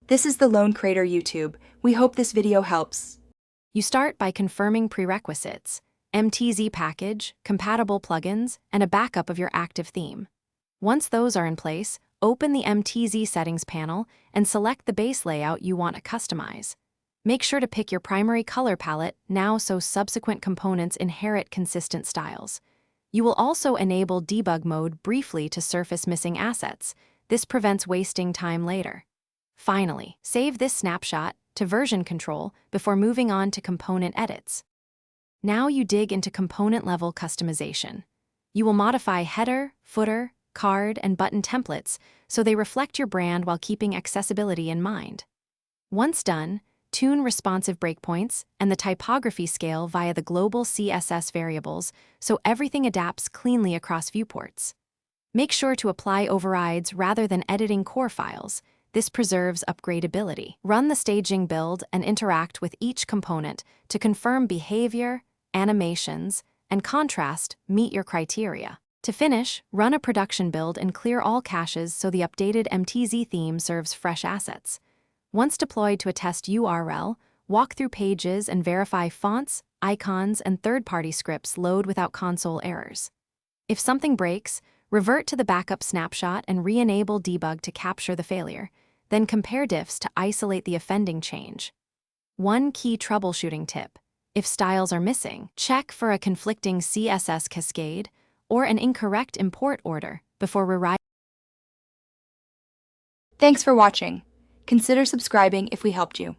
This is the Lone Creator YouTube. We hope this video helps. You start by confirming prerequisites: MTZ package, compatible plugins, and a backup of your active theme. Once those are in place, open the MTZ settings panel and select the base layout you want to customize. Make sure to pick your primary color palette now so subsequent components inherit consistent styles. You will also enable debug mode briefly to surface missing assets. This prevents wasting time later. Finally, save this snapshot to version control before moving on to component edits. Now you dig into component-level customization. You will modify header, footer, card, and button templates so they reflect your brand while keeping accessibility in mind. Once done, tune responsive breakpoints and the typography scale via the global CSS variables so everything adapts cleanly across viewports. Make sure to apply overrides rather than editing core files. This preserves upgradability. Run the staging build and interact with each component to confirm behavior, animations, and contrast meet your criteria. To finish, run a production build and clear all caches so the updated MTZ theme serves fresh assets. Once deployed to a test URL, walk through pages and verify fonts, icons, and third-party scripts load without console errors. If something breaks, revert to the backup snapshot and re-enable debug to capture the failure. Then compare diffs to isolate the offending change. One key troubleshooting tip: if styles are missing, check for a conflicting CSS cascade or an incorrect import order before rewriting. Thanks for watching. Consider subscribing if we helped you.